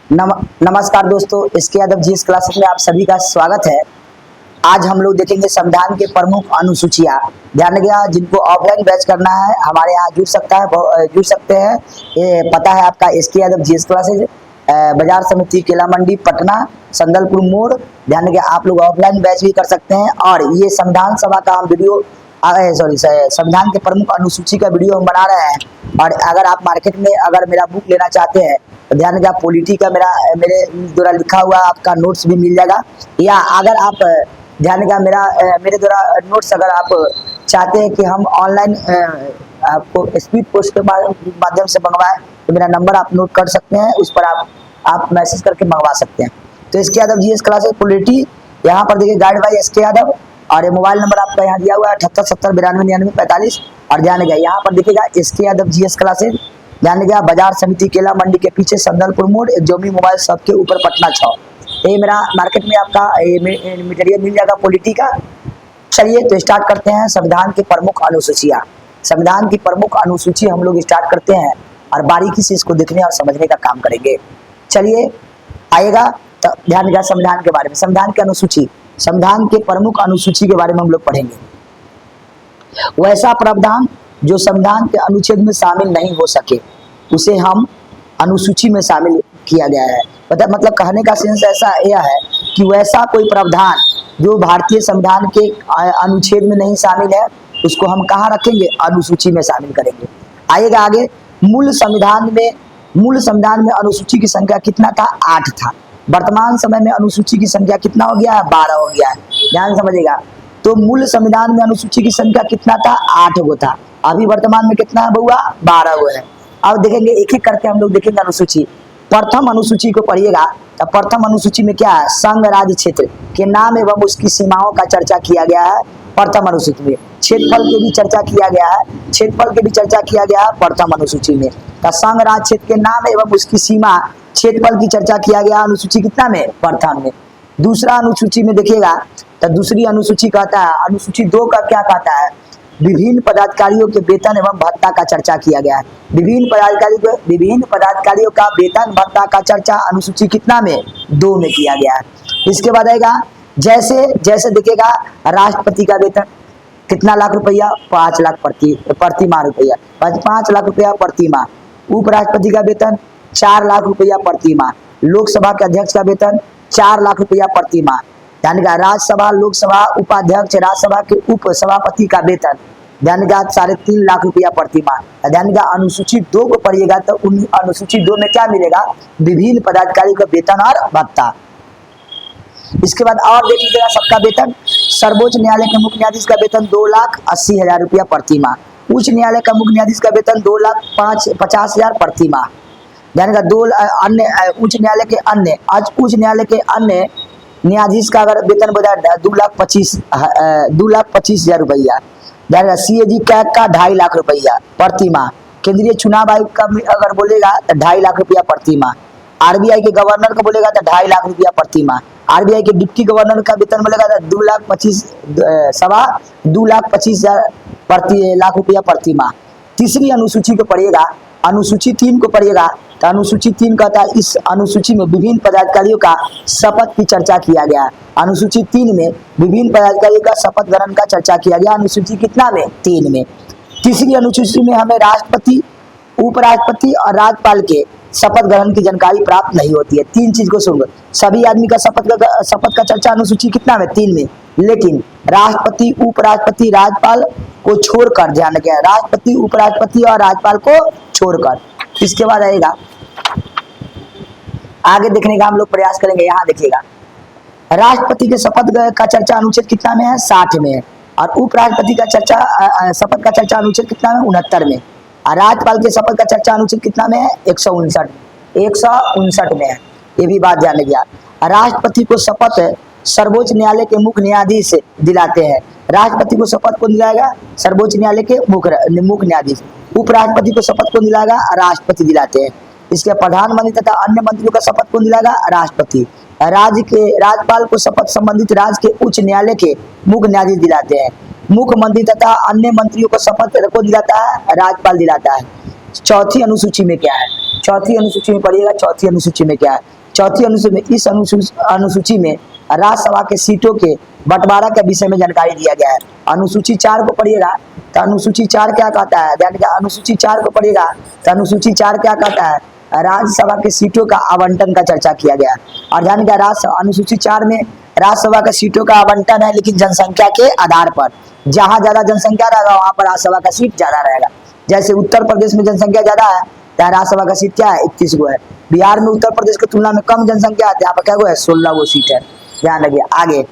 नमस्कार दोस्तों, इसके यादव जीएस क्लासेस में आप सभी का स्वागत है। आज हम लोग देखेंगे संविधान के प्रमुख अनुसूचियां। ध्यान रखिएगा, जिनको ऑफलाइन बैच करना है हमारे यहाँ जुड़ सकते हैं। ये पता है आपका इसके यादव जीएस क्लासेस, बाजार समिति केला मंडी पटना संदलपुर मोड़। ध्यान रखिए, आप लोग ऑफलाइन बैच भी कर सकते हैं। और ये संविधान सभा का हम वीडियो संविधान के प्रमुख अनुसूची का वीडियो हम बना रहे हैं। और अगर आप मार्केट में अगर मेरा बुक लेना चाहते हैं तो ध्यान रखिए, पॉलिटी का मेरे द्वारा लिखा हुआ आपका नोट्स भी मिल जाएगा। या अगर आप ध्यान रखिए, मेरे द्वारा नोट्स अगर आप चाहते हैं कि हम ऑनलाइन आपको स्पीड पोस्ट के माध्यम से मंगवाएं तो मेरा नंबर आप नोट कर सकते हैं, उस पर आप मैसेज करके मंगवा सकते हैं। तो इसके यादव जीएस क्लासेस पॉलिटी, यहाँ पर देखिए गाइड बाय इसके यादव। और ये मोबाइल नंबर आपका यहाँ दिया हुआ है 7870929945। और ध्यान रखिएगा, यहाँ पर देखिएगा इसके यादव जीएस क्लासेस। ध्यान रखिएगा, बाजार समिति केला मंडी के पीछे संदलपुर मोड़, एक जोमी मोबाइल शॉप के ऊपर पटना 6। ये मेरा मार्केट में आपका मटेरियल मिल जाएगा पॉलिटी का। चलिए तो स्टार्ट करते हैं संविधान की प्रमुख अनुसूचियाँ। संविधान की प्रमुख अनुसूची हम लोग स्टार्ट करते हैं और बारीकी से इसको देखने और समझने का काम करेंगे। चलिए आएगा, तो ध्यान रखिएगा संविधान के बारे में, संविधान की अनुसूची, संविधान के प्रमुख अनुसूची के बारे में हम लोग पढ़ेंगे। वैसा प्रावधान जो संविधान के अनुच्छेद में शामिल नहीं हो सके उसे हम अनुसूची में शामिल किया गया है। मतलब कहने का सेंस ऐसा यह है कि वैसा कोई प्रावधान जो भारतीय संविधान के अनुच्छेद में नहीं शामिल है उसको हम कहाँ रखेंगे, अनुसूची में शामिल करेंगे। आइएगा आगे, मूल संविधान में अनुसूची की संख्या कितना था, 8 था। वर्तमान समय में अनुसूची की संख्या कितना हो गया है, 12 हो गया है। ध्यान समझिएगा, तो मूल संविधान में अनुसूची की संख्या कितना था, 8 गो था। अभी वर्तमान में कितना है बउआ, 12 गो है। अब देखेंगे एक एक करके हम लोग देखेंगे अनुसूची। प्रथम अनुसूची को पढ़िएगा, तो प्रथम अनुसूची में क्या है, संघ राज्य क्षेत्र के नाम एवं उसकी सीमाओं का चर्चा किया गया है। प्रथम अनुसूची में क्षेत्रफल की भी चर्चा किया गया है, प्रथम अनुसूची में। तो संघ राज्य क्षेत्र के नाम एवं उसकी सीमा, क्षेत्रफल की चर्चा किया गया अनुसूची कितना में, प्रथम में। दूसरा अनुसूची में देखिएगा, तो दूसरी अनुसूची कहता है, अनुसूची 2 का क्या कहता है, विभिन्न पदाधिकारियों के वेतन एवं भत्ता का चर्चा किया गया है। विभिन्न पदाधिकारियों का वेतन भत्ता का चर्चा अनुसूची कितना में, 2 में किया गया है। इसके बाद आएगा, जैसे देखिएगा राष्ट्रपति का वेतन कितना लाख रुपया, 5 लाख प्रति माह रुपया, 5 लाख रुपया प्रति माह। उपराष्ट्रपति का वेतन 4 लाख रुपया प्रति माह। लोकसभा के अध्यक्ष का वेतन 4 लाख रुपया प्रति माह। ध्यान का राज्यसभा, लोकसभा उपाध्यक्ष, राज्यसभा के उप सभापति का वेतन ध्यान का 3.5 लाख रुपया प्रति माह। ध्यान का अनुसूची 2 को पढ़िएगा तो अनुसूची 2 में क्या मिलेगा, विभिन्न पदाधिकारी का वेतन और भत्ता। इसके बाद और देख लीजिएगा सबका वेतन। सर्वोच्च न्यायालय के मुख्य न्यायाधीश का वेतन 2,80,000 रुपया प्रति माह। उच्च न्यायालय का मुख्य न्यायाधीश का वेतन 2,50,000 प्रति माह। ध्यान का उच्च न्यायालय के अन्य न्यायाधीश का अगर वेतन बता 2,25,000 रुपया। सीएजी कैग का 2.5 लाख रुपया प्रति माह। केंद्रीय चुनाव आयोग का अगर बोलेगा तो 2.5 लाख रुपया प्रति माह। आरबीआई के गवर्नर का बोलेगा तो 2.5 लाख रुपया प्रति माह। आरबीआई के डिप्टी गवर्नर का वेतन बोलेगा तो 2,25,000 लाख रुपया प्रति माह। तीसरी अनुसूची को पढ़िएगा, अनुसूची 3 को पढ़िएगा, तो अनुसूची 3 कहता है, इस अनुसूची में विभिन्न पदाधिकारियों का शपथ की चर्चा किया गया है। अनुसूची 3 में विभिन्न पदाधिकारियों का शपथ ग्रहण का चर्चा किया गया, अनुसूची कितना में, 3 में। तीसरी अनुसूची में हमें राष्ट्रपति, उपराष्ट्रपति और राज्यपाल के शपथ ग्रहण की जानकारी प्राप्त नहीं होती है। 3 चीज को सुन, सभी आदमी का शपथ का चर्चा अनुसूची कितना में, 3 में। लेकिन राष्ट्रपति, उपराष्ट्रपति, राज्यपाल को छोड़कर, ध्यान रखिए, राष्ट्रपति, उपराष्ट्रपति और राज्यपाल को छोड़कर। इसके बाद आएगा आगे देखने का हम लोग प्रयास करेंगे। यहाँ देखिएगा, राष्ट्रपति के शपथ का चर्चा अनुच्छेद कितना में है, 60 में है। और उपराष्ट्रपति का शपथ का चर्चा अनुच्छेद कितना में, 69 में। और राज्यपाल के शपथ का चर्चा अनुच्छेद कितना में है, 159 में है। ये भी बात ध्यान रखिए। राष्ट्रपति को शपथ सर्वोच्च न्यायालय के मुख्य न्यायाधीश दिलाते हैं। राष्ट्रपति को शपथ कौन दिलाएगा, सर्वोच्च न्यायालय के मुख्य न्यायाधीश। उपराष्ट्रपति को शपथ कौन दिलाएगा, राष्ट्रपति दिलाते हैं। इसके प्रधानमंत्री तथा अन्य मंत्रियों का शपथ कौन दिलाएगा, राष्ट्रपति। राज्यपाल को शपथ संबंधित राज्य के उच्च न्यायालय के मुख्य न्यायाधीश दिलाते हैं। मुख्यमंत्री तथा अन्य मंत्रियों को शपथ को दिलाता है, राज्यपाल दिलाता है। चौथी अनुसूची में क्या है, चौथी अनुसूची में पढ़िएगा, चौथी अनुसूची में क्या है, चौथी अनुसूची में इस अनुसूची में राज्यसभा के सीटों के बंटवारा के विषय में जानकारी दिया गया है। अनुसूची 4 को पढ़िएगा तो अनुसूची 4 क्या कहता है, ध्यान दिया, अनुसूची 4 को पढ़िएगा तो अनुसूची 4 क्या कहता है, राज्यसभा के सीटों का आवंटन का चर्चा किया गया है। और ध्यान दिया, राज्य अनुसूची 4 में राज्यसभा के सीटों का आवंटन है, लेकिन जनसंख्या के आधार पर, जहां ज्यादा जनसंख्या रहेगा वहां पर राज्यसभा का सीट ज्यादा रहेगा। जैसे उत्तर प्रदेश में जनसंख्या ज्यादा है, यहाँ राज्यसभा का सीट क्या है, 31 गो है। बिहार में उत्तर प्रदेश की तुलना में कम जनसंख्या है, यहाँ पर क्या गो है, 16 गो सीट है। ध्यान रखिए। आगे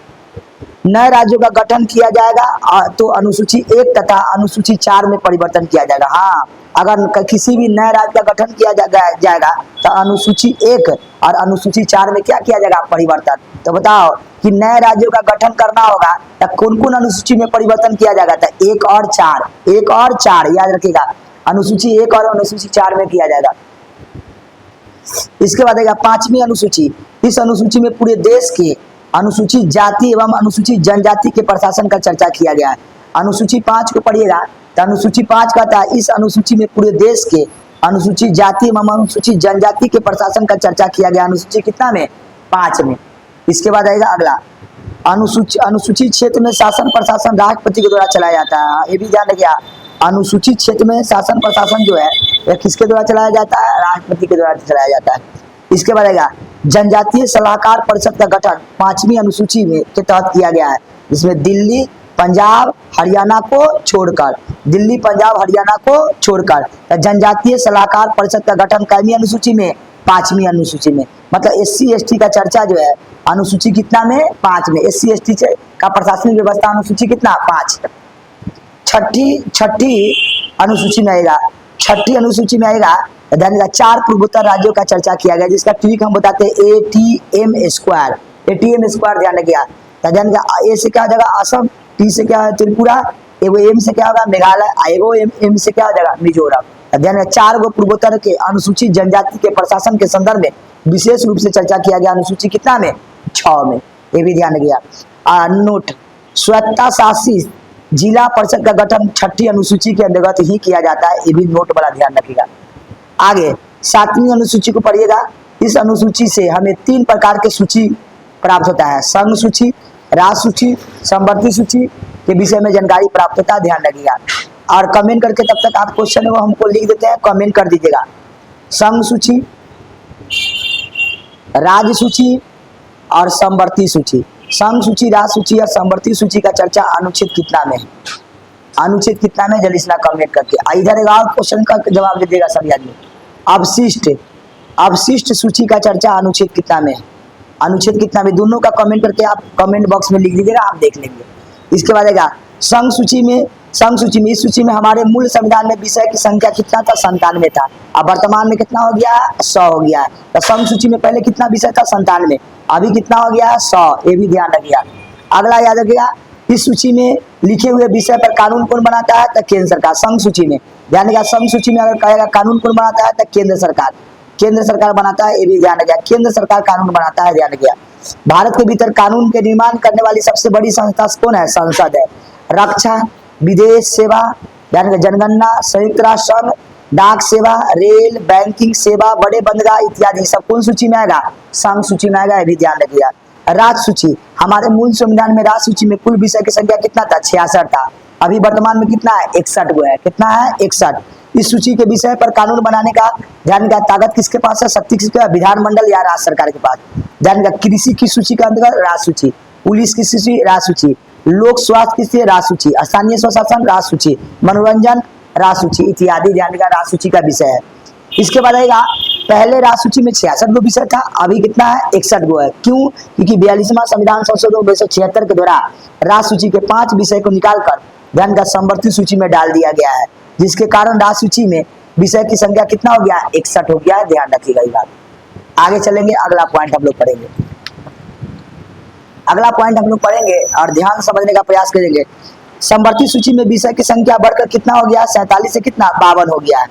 नए राज्यों का गठन किया जाएगा तो अनुसूची 1 तथा अनुसूची 4 में परिवर्तन किया जाएगा। हाँ, अगर किसी भी नए राज्य का गठन किया जाएगा तो अनुसूची 1 और अनुसूची 4 में क्या किया जाएगा, परिवर्तन। तो बताओ कि नए राज्यों का गठन करना होगा तो कौन कौन अनुसूची में परिवर्तन किया जाएगा, तो 1 और 4, 1 और 4 याद रखिएगा, अनुसूची 1 और अनुसूची 4 में किया जाएगा। इसके बाद आएगा 5वीं अनुसूची। इस अनुसूची में पूरे देश के अनुसूचित जाति एवं अनुसूचित जनजाति के प्रशासन का चर्चा किया गया है। अनुसूची 5 को पढ़िएगा तो अनुसूची 5 कहता है इस अनुसूची में पूरे देश के अनुसूचित जाति एवं अनुसूचित जनजाति के प्रशासन का चर्चा किया गया। अनुसूची कितना में, 5 में। इसके बाद आएगा अगला, अनुसूचित क्षेत्र में शासन प्रशासन राष्ट्रपति के द्वारा चलाया जाता है। ये भी ध्यान रखिए, अनुसूचित क्षेत्र में शासन प्रशासन जो है यह किसके द्वारा चलाया जाता है, राष्ट्रपति के द्वारा चलाया जाता है। इसके बाद आएगा जनजातीय सलाहकार परिषद का गठन 5वीं अनुसूची में के तहत किया गया है, जिसमें दिल्ली पंजाब हरियाणा को छोड़कर, दिल्ली पंजाब हरियाणा को छोड़कर जनजातीय सलाहकार परिषद का गठन कितनी अनुसूची में, 5वीं अनुसूची में। मतलब SC ST का चर्चा जो है अनुसूची कितना में, 5 में। SC ST का प्रशासनिक व्यवस्था अनुसूची कितना, 5। छठी अनुसूची में आएगा, छठी अनुसूची में आएगा ध्यान 4 पूर्वोत्तर राज्यों का चर्चा किया गया, जिसका ट्रिक हम बताते हैं ATM स्क्वायर, ATM स्क्वायर ध्यान रखिएगा। ध्यान A से क्या हो जाएगा, असम, T से क्या है, त्रिपुरा, एगो M से क्या होगा, मेघालय, एगो M से क्या हो जाएगा, मिजोरम। ध्यान 4 गो पूर्वोत्तर के अनुसूचित जनजाति के प्रशासन के संदर्भ में विशेष रूप से चर्चा किया गया। अनुसूची कितना में, 6 में। ये भी ध्यान रखिएगा। नोट, स्वतंत्रता शासित जिला परिषद का गठन 6ठी अनुसूची के अंतर्गत ही किया जाता है। ये भी नोट बड़ा ध्यान रखिएगा। आगे 7वीं अनुसूची को पढ़िएगा। इस अनुसूची से हमें 3 प्रकार के सूची प्राप्त होता है, संघ सूची, राज्य सूची, समवर्ती सूची के विषय में जानकारी प्राप्त होता है, ध्यान रखिएगा। और कमेंट करके तब तक आप क्वेश्चन को हमको लिख देते हैं, कमेंट कर दीजिएगा। संघ सूची, राज्य सूची और समवर्ती सूची। संघ सूची, राज्य सूची और समवर्ती सूची का चर्चा अनुच्छेद कितना में है, अनुच्छेद कितना में, जल्दी से कमेंट करके। इधर एक और क्वेश्चन का जवाब दे देगा सभी आदमी। अवशिष्ट सूची का चर्चा अनुच्छेद कितना में है, अनुच्छेद कितना में, दोनों का कमेंट करके आप कमेंट बॉक्स में लिख दीजिएगा, आप देख लेंगे। इसके बाद आएगा संघ सूची में। इस सूची में हमारे मूल संविधान में विषय की संख्या कितना था, 97 था। अब वर्तमान में कितना हो गया, 100 हो गया है। तो संघ सूची में पहले कितना विषय था, 97, अभी कितना हो गया, 100। ये भी ध्यान रखिएगा। अगला याद रखिएगा, इस सूची में लिखे हुए विषय पर कानून कौन बनाता है, तो केंद्र सरकार। संघ सूची में ध्यान रखिएगा, संघ सूची में अगर कहेगा कानून कौन बनाता है, तो केंद्र सरकार बनाता है। ये भी ध्यान रखिएगा, केंद्र सरकार कानून बनाता है, ध्यान रखिएगा। भारत के भीतर कानून के निर्माण करने वाली सबसे बड़ी संस्था कौन है, संसद है। रक्षा, विदेश सेवा, ध्यान रखिएगा, जनगणना, संयुक्त राष्ट्र संघ, डाक सेवा, रेल, बैंकिंग सेवा, बड़े बंदरगाह इत्यादि सब कौन सूची में आएगा, संघ सूची में आएगा। ये भी ध्यान रखिएगा। राज्य सूची, हमारे मूल संविधान में राज्य सूची में कुल विषय की संख्या कितना था, 66 था। अभी वर्तमान में कितना है, 61 गो है। कितना है, 61। इस सूची के विषय पर कानून बनाने का ध्यान का ताकत किसके पास है, शक्ति किसके पास, विधानमंडल या राज्य सरकार के पास। ध्यान का कृषि की सूची के अंतर्गत राज्य सूची, पुलिस की सूची राज्य सूची, लोक स्वास्थ्य की सूची राज्य सूची, स्थानीय स्वशासन राज्य सूची, मनोरंजन राज्य सूची इत्यादि ध्यान का राज्य सूची का विषय है। इसके बाद आएगा, पहले राज्य सूची में 66 गो विषय था, अभी कितना है, 61 गो है। क्यों, क्योंकि 42वां संविधान संशोधन 1976 के द्वारा राज्य सूची के 5 विषय को निकालकर ध्यान का समवर्ती सूची में डाल दिया गया है, जिसके कारण राज्य सूची में विषय की संख्या कितना हो गया, 61 हो गया है। ध्यान रखिएगा ये बात। आगे चलेंगे, अगला पॉइंट हम लोग पढ़ेंगे। अगला पॉइंट हम लोग पढ़ेंगे और ध्यान समझने का प्रयास करेंगे। समवर्ती सूची में विषय की संख्या बढ़कर कितना हो गया, 47 से कितना, 52 हो गया है।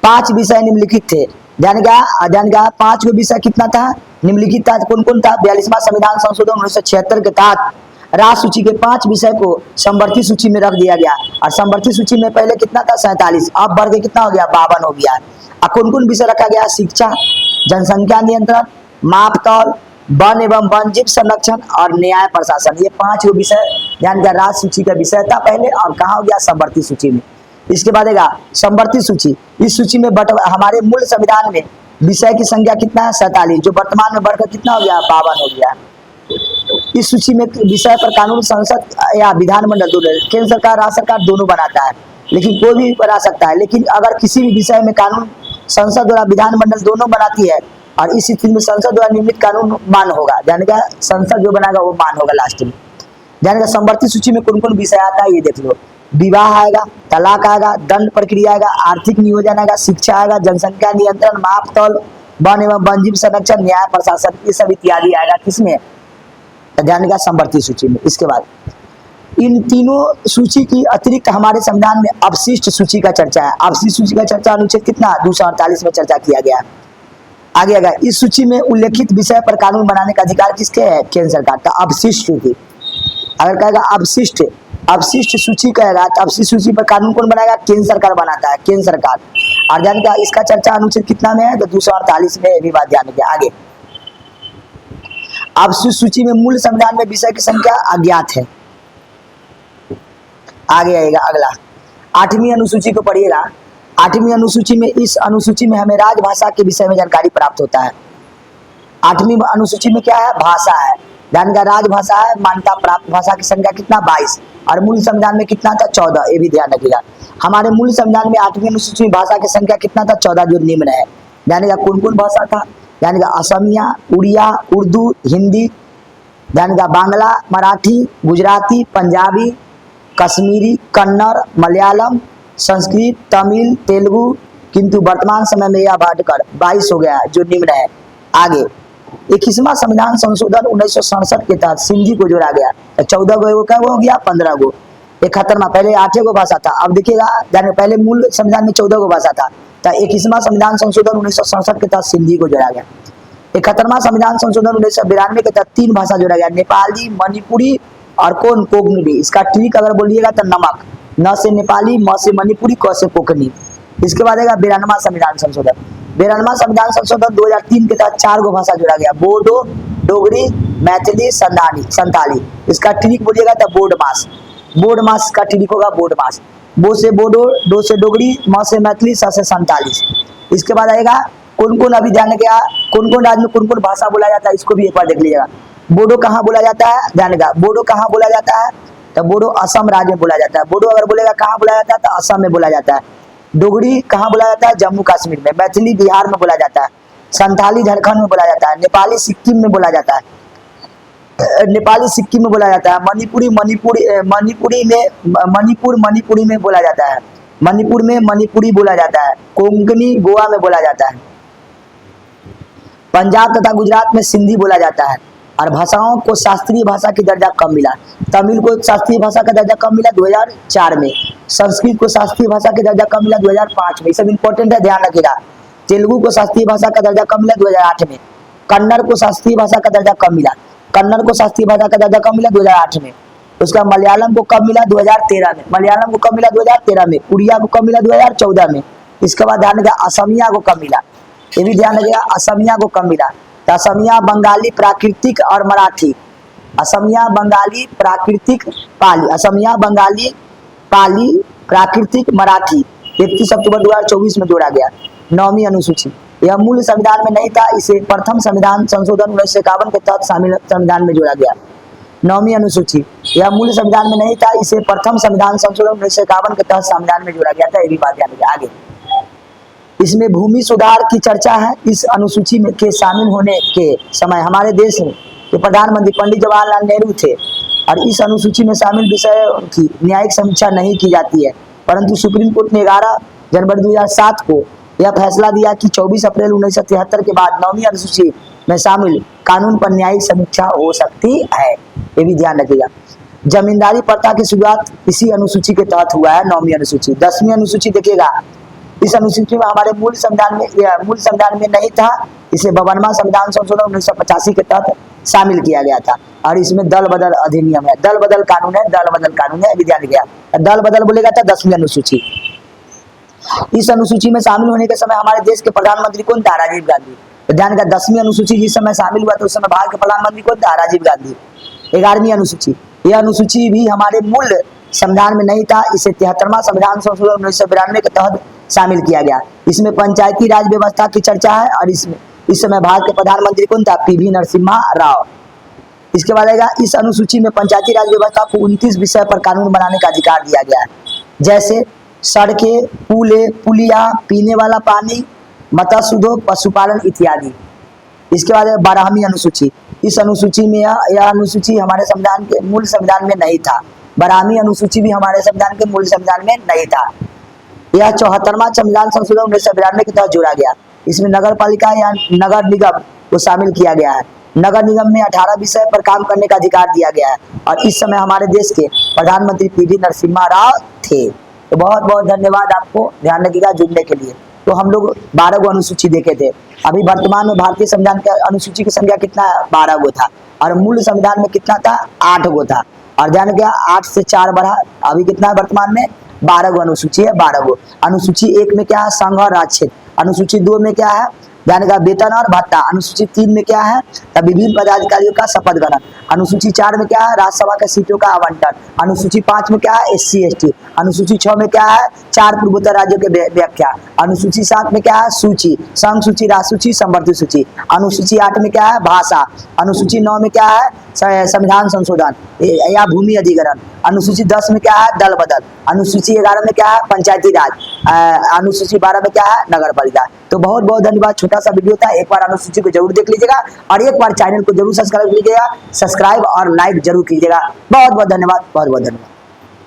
5 विषय निम्नलिखित थे, ध्यान का 5 गो विषय कितना था, निम्नलिखित था। कौन कौन था, 42वां संविधान संशोधन 1976 के तहत राज्य सूची के 5 विषय को समवर्ती सूची में रख दिया गया। और समवर्ती सूची में पहले कितना था, 47, अब बढ़ के कितना हो गया, 52 हो गया। और कौन कौन विषय रखा गया, शिक्षा, जनसंख्या नियंत्रण, मापतौल, वन एवं वन्यजीव संरक्षण और न्याय प्रशासन, ये 5 विषय ध्यान का राज्य सूची का विषय था पहले, और कहाँ हो गया समवर्ती सूची में। इसके बाद आएगा समवर्ती सूची। इस सूची में हमारे मूल संविधान में विषय की संख्या कितना है 47, जो वर्तमान में बढ़कर कितना हो गया 52 हो गया। इस सूची में विषय पर कानून संसद या विधानमंडल दोनों, केंद्र सरकार राज्य सरकार दोनों बनाता है, लेकिन कोई भी बना सकता है। लेकिन अगर किसी भी विषय में कानून संसद और विधानमंडल दोनों बनाती है, और इस स्थिति में संसद द्वारा निर्मित कानून मान होगा, यानी कि संसद जो बनाएगा वो मान होगा लास्ट में। यानी कि समवर्ती सूची में कौन कौन विषय आता है ये देख लो। विवाह आएगा, तलाक आएगा, दंड प्रक्रिया आएगा, आर्थिक नियोजन आएगा, शिक्षा आएगा, जनसंख्या नियंत्रण, मापतौल, वन एवं वन्यजीव संरक्षण, न्याय प्रशासन, ये सब इत्यादि आएगा किसमें, ध्यान का समवर्ती सूची में। इसके बाद इन तीनों सूची की अतिरिक्त हमारे संविधान में अवशिष्ट सूची का चर्चा है। अवशिष्ट सूची का चर्चा अनुच्छेद कितना 248 में चर्चा किया गया। आगे आगे इस सूची में उल्लेखित विषय पर कानून बनाने का अधिकार किसके है, केंद्र सरकार का। अवशिष्ट सूची, अगर कहेगा अवशिष्ट अवशिष्ट सूची कहेगा तो अवशिष्ट सूची पर कानून कौन बनाएगा, केंद्र सरकार बनाता है, केंद्र सरकार। और ध्यान का इसका चर्चा अनुच्छेद कितना में है तो 248 में, ये भी बात ध्यान रखिए। आगे अवशिष्ट सूची में मूल संविधान में विषय की संख्या अज्ञात है। आगे आएगा अगला 8वीं अनुसूची को पढ़िएगा। 8वीं अनुसूची में, इस अनुसूची में हमें राजभाषा के विषय में जानकारी प्राप्त होता है। 8वीं अनुसूची में क्या है, भाषा है, ध्यान का राजभाषा है, मान्यता प्राप्त भाषा की संख्या कितना 22, और मूल संविधान में कितना था 14, ये भी ध्यान रखिएगा। हमारे मूल संविधान में 8वीं अनुसूची में भाषा की संख्या कितना था 14, जो निम्न है। ध्यान का कौन कौन भाषा था, ध्यान का असमिया, उड़िया, उर्दू, हिंदी, ध्यान का बांग्ला, मराठी, गुजराती, पंजाबी, कश्मीरी, कन्नड़, मलयालम, संस्कृत, तमिल, तेलुगु, किंतु वर्तमान समय में यह बढ़कर 22 हो गया, जो निम्न है। आगे 21वां संविधान संशोधन 1967 के तहत सिंधी को जोड़ा गया, 14 गो क्या हो गया 15 गो। 71वां, पहले 8 गो भाषा था, अब देखिएगा पहले मूल संविधान में 14 गो भाषा था, तो 21वां संविधान संशोधन 1967 के तहत सिंधी को जोड़ा गया। 71वां संविधान संशोधन 1992 के तहत 3 भाषा जोड़ा गया, नेपाली, मणिपुरी और कौन कोंकणी। इसका ट्रिक अगर बोलिएगा तो नमक, न से नेपाली, म से मणिपुरी, क से कोंकणी। इसके बाद आएगा 92वां संविधान संशोधन। 92वां संविधान संशोधन 2003 के तहत 4 गो भाषा जोड़ा गया, बोडो, डोगरी, मैथिली, संताली। इसका ट्रिक बोलिएगा तो बोर्ड मास, बोर्ड मास का ट्रिक होगा बोर्ड मास। बो से बोडो, डो से डोगरी, म से मैथिली, स से संताली। इसके बाद आएगा कौन कौन, अभी ध्यान गया कौन कौन राज्य में कौन कौन भाषा बोला जाता है, इसको भी एक बार देख लीजिएगा। बोडो कहाँ बोला जाता है, ध्यान का बोडो कहाँ बोला जाता है, तो बोडो असम राज्य में बोला जाता है। बोडो अगर बोलेगा कहाँ बोला जाता है तो असम में बोला जाता है। डोगरी कहाँ बोला जाता है, जम्मू कश्मीर में। मैथिली बिहार में बोला जाता है। संथाली झारखंड में बोला जाता है। नेपाली सिक्किम में बोला जाता है, नेपाली सिक्किम में बोला जाता है। मणिपुरी मणिपुरी में बोला जाता है। मणिपुर में मणिपुरी बोला जाता है। कोंकणी गोवा में बोला जाता है। पंजाब तथा गुजरात में सिंधी बोला जाता है। और भाषाओं को शास्त्रीय भाषा की दर्जा कब मिला, तमिल को शास्त्रीय भाषा का दर्जा कब मिला 2004 में। संस्कृत को शास्त्रीय भाषा का दर्जा कब मिला 2005 में, ये सब इंपॉर्टेंट है, ध्यान रखिएगा। तेलुगु को शास्त्रीय भाषा का दर्जा कब मिला 2008 में। कन्नड़ को शास्त्रीय भाषा का दर्जा कब मिला, कन्नड़ को शास्त्रीय भाषा का दर्जा कब मिला 2008 में। उसका मलयालम को कब मिला 2013 में, मलयालम को कब मिला 2013 में। उड़िया को कब मिला 2014 में। इसके बाद ध्यान रखिएगा असमिया को कब मिला, ये भी ध्यान रखिएगा असमिया को कब मिला। तो असमिया, बंगाली, प्राकृतिक और मराठी, असमिया, बंगाली, प्राकृतिक, पाली, असमिया, बंगाली, पाली, प्राकृतिक, मराठी 31 अक्टूबर 2024 में जोड़ा गया। 9वीं अनुसूची, यह मूल संविधान में नहीं था, इसे प्रथम संविधान संशोधन 1951 के तहत शामिल संविधान में जोड़ा गया। 9वीं अनुसूची, यह मूल संविधान में नहीं था, इसे प्रथम संविधान संशोधन 1951 के तहत संविधान में जोड़ा गया था, ये भी बात याद रखिए। आगे इसमें भूमि सुधार की चर्चा है। इस अनुसूची में के शामिल होने के समय हमारे देश में के प्रधानमंत्री पंडित जवाहरलाल नेहरू थे, और इस अनुसूची में शामिल विषयों की न्यायिक समीक्षा नहीं की जाती है। परंतु सुप्रीम कोर्ट ने 11 जनवरी 2007 को यह फैसला दिया कि 24 अप्रैल 1973 के बाद 9वीं अनुसूची में शामिल कानून पर न्यायिक समीक्षा हो सकती है, ये भी ध्यान रखिएगा। जमींदारी प्रथा की शुरुआत इसी अनुसूची के तहत हुआ है, 9वीं अनुसूची। 10वीं अनुसूची देखिएगा, इस अनुसूची में हमारे मूल संविधान में नहीं था, इसे 52वां संविधान संशोधन 1985 के तहत शामिल किया गया था। और इसमें दल बदल अधिनियम है, दल बदल कानून है, दल बदल कानून है, विद्यार्थी गया दल बदल बोलेगा था 10वीं अनुसूची। इस अनुसूची में शामिल होने के समय हमारे देश के प्रधानमंत्री कौन था, राजीव गांधी। तो ध्यान का 10वीं अनुसूची जिस समय शामिल हुआ तो उस समय भारत के प्रधानमंत्री कौन था? राजीव गांधी। 11वीं अनुसूची, यह अनुसूची भी हमारे मूल संविधान में नहीं था, इसे 73वां संविधान संशोधन 1992 के तहत शामिल किया गया। इसमें पंचायती राज व्यवस्था की चर्चा है और इसमें इस समय भारत के प्रधानमंत्री कौन था? पीवी नरसिम्हा राव। इसके बाद आएगा, इस अनुसूची में पंचायती राज व्यवस्था को 29 विषय पर कानून बनाने का अधिकार दिया गया है, जैसे सड़कें, पुलिया, पीने वाला पानी, मत्स्य उद्योग, पशुपालन इत्यादि। इसके बाद 12वीं अनुसूची, इस अनुसूची में यह अनुसूची हमारे संविधान के मूल संविधान में नहीं था। 12वीं अनुसूची भी हमारे संविधान के मूल संविधान में नहीं था। यह 74वां संविधान संशोधन 1992 के तहत जोड़ा गया। इसमें नगर पालिका या नगर निगम को शामिल किया गया है। नगर निगम में 18 विषय पर काम करने का अधिकार दिया गया है और इस समय हमारे देश के प्रधानमंत्री पीवी नरसिम्हा राव थे। तो बहुत बहुत धन्यवाद आपको, ध्यान रखिएगा जुड़ने के लिए। तो हम लोग 12 गो अनुसूची देखे थे। अभी वर्तमान में भारतीय संविधान के अनुसूची की संख्या कितना है? 12 गो था और मूल संविधान में कितना था? 8 गो था। और ध्यान रखिएगा 8 से 4 बढ़ा, अभी कितना है वर्तमान में? 12 गो अनुसूची है। 12 गो अनुसूची 1 में क्या है? संघ और राज्य क्षेत्र। अनुसूची 2 में क्या है? ध्यान का वेतन और भत्ता। अनुसूची 3 में क्या है? विभिन्न पदाधिकारियों का शपथ ग्रहण। अनुसूची 4 में क्या है? राज्यसभा के सीटों का आवंटन। अनुसूची 5 में क्या है? SC ST। अनुसूची 6 में क्या है? 4 पूर्वोत्तर राज्यों के व्याख्या। अनुसूची 7 में क्या है? सूची, संघ सूची, राज्य सूची, संवर्धित सूची। अनुसूची 8 में क्या है? भाषा। अनुसूची 9 में क्या है? संविधान संशोधन या भूमि अधिग्रहण। अनुसूची 10 में क्या है? दल बदल। अनुसूची 11 में क्या है? पंचायती राज। अनुसूची 12 में क्या है? नगर पालिका। तो बहुत बहुत धन्यवाद। छोटा सा वीडियो था, एक बार अनुसूची को जरूर देख लीजिएगा और एक बार चैनल को जरूर सब्सक्राइब कीजिएगा, सब्सक्राइब और लाइक जरूर कीजिएगा। बहुत बहुत धन्यवाद, बहुत बहुत धन्यवाद।